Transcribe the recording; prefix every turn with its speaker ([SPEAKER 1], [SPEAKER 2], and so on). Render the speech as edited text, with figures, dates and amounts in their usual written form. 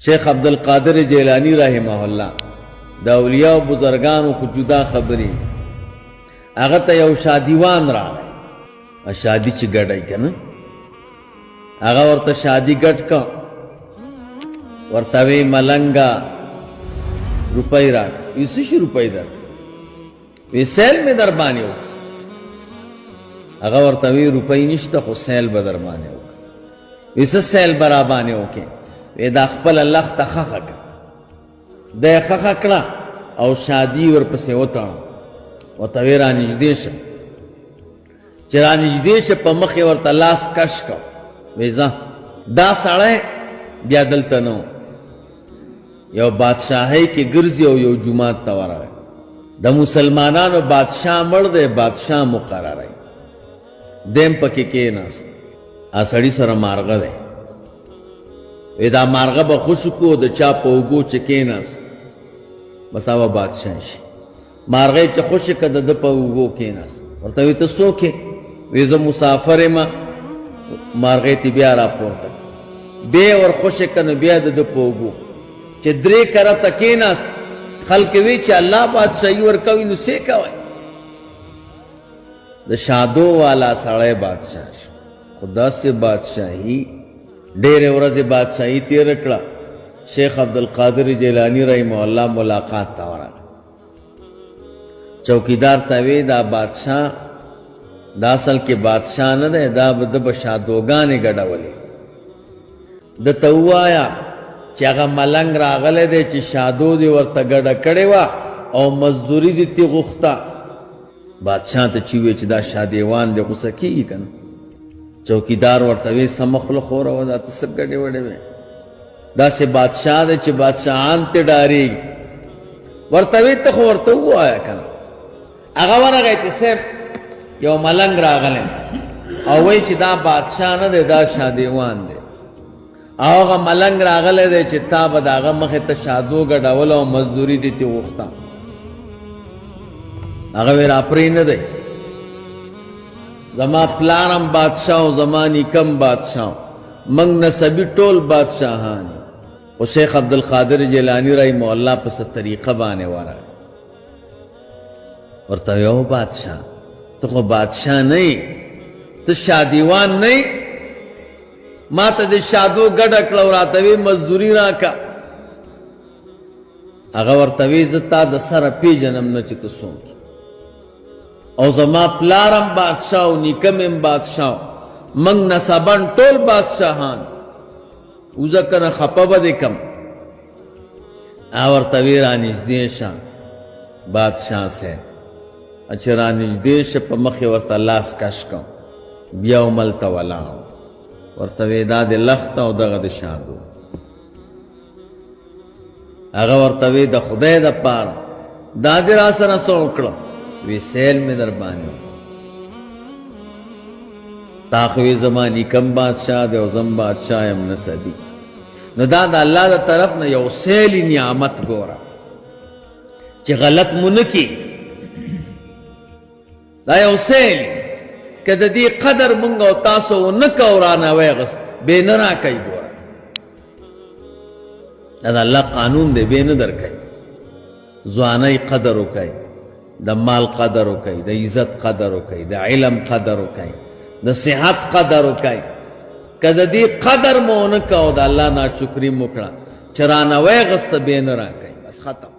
[SPEAKER 1] شیخ عبدالقادر جیلانی رحمه الله دا اولیاء و بزرگانو خو جدا خبری هغه ته یو شادیوان راغی شادی چې ګډای کنه هغه ورته شادی ګډ کا ورته وی ملنګا روپۍ راک ویسه شي روپۍ در وی سیل می در باندې وک هغه ورته وی روپۍ نشته خو سیل به در باندې وک ویسه سیل برا باندې وک وی دا خپل الله ته خخک د خخکړه او شادی ورپسې وتاړه ورته وی را نږدې شه چې را نږدې شه په مخ ورته لاس کش کو وی ځه دا سړی بیا دلته نو یو بادشاہی کې ګرځي او یو جماعت ته ورغی د مسلمانانو بادشاہ مړ دی بادشاہ مقرر دی دیم پکې کېناست سړي سره مارغه دی وی دا مارغه به خوش کو د چا په اوږو چې کېناست بس هغه بادشاہ شي مارغه چې خوش کړه د په اوږو کېناست ورته وی ته څوک یې وی زه مسافر یم مارغه تی بیا راپورته بیا ور خوش کړه بیا د په اوږو چې درې کرته کېناست خلک وی چې الله بادشاہي ورکوي نو څه کوي د شادو والا سړی بادشاہ خدا سے بادشاہی ډېرې ورځې بادشاہي تېره کړه شیخ عبدالقادر جیلانی رحمه الله ملاقات ته ورغی چوکیدار ته وی دا بادشاہ دا اصل کې بادشاہ نه دی دا د به شادوګانې ګډولې د ته ووایه چې هغه ملنګ راغلی دی چې شادو دې ورته ګډه کړې وه او مزدوري دې ترې غوښته بادشاہ ته چې وی چې دا شادیوان دې غوسه کېږي که نه چوکیدار ورته وی سمه خوله خوره وه دا ته څه ګډې وډې وې داسې بادشاہ دی چې بادشاهان ترې ډارېږي ورته وی ته خو ورته ووایه که نه هغه ورغی چې صاحب یو ملنګ راغلی او وی چې دا بادشاہ نه دی دا شادیوان دی او هغه ملنګ راغلی دی چې تا به د هغه مخې ته شادو ګډول او مزدوري دې ترې غوښته هغه وی راپرې نه دی زما پلارم بادشاہ او زما نیکم بادشاہ منګ نسبي ټول بادشاهان او شیخ عبدالقادر جیلانی رحمه الله په څه طریقه باندې ورغی ورته یو بادشاہ ته خو بادشاہ نه ته شادیوان نه ما ته د شادو ګډه کړه او راته وی مزدوري راکه هغه ورته وی زه تا د سره پیژنم نه چې ته څوک او زما پلارم بادشاہ او نیکم ام بادشاہ منگ نسبان ټول بادشاہان اوزه کنه خپه به دې کم ورته وی را نږدې شه بادشاہ سے چې را نږدې شه په مخې ورته لاس کش کو بیا هملته ولاړ ورته وی دا د لخت او دغه د شادو هغه ورته وی د خدای دپاره دا دې را سره څه وکړه وی سیل مې در باندې تا خو یې زما نیکم بادشاہ دی او زم بادشاہ یم نسبي نو دا د الله د طرف نه یو سیلی نعمت ګوره چې غلط مو نه کي دا یو سیل که د دې قدر مونږ او تاسو ونه کو رانه ویغست بې نه راکوي ګوره دا د الله قانون دی بې نه درکوي ځوانۍ قدر وکوي د مال قدر وکوي د عزت قدر وکوي د علم قدر وکوي د صحت قدر وکوي که د دې قدر مو ونه کو د الله ناشکري مو کړه چې رانه ویغسته بې نه راکوي بس ختم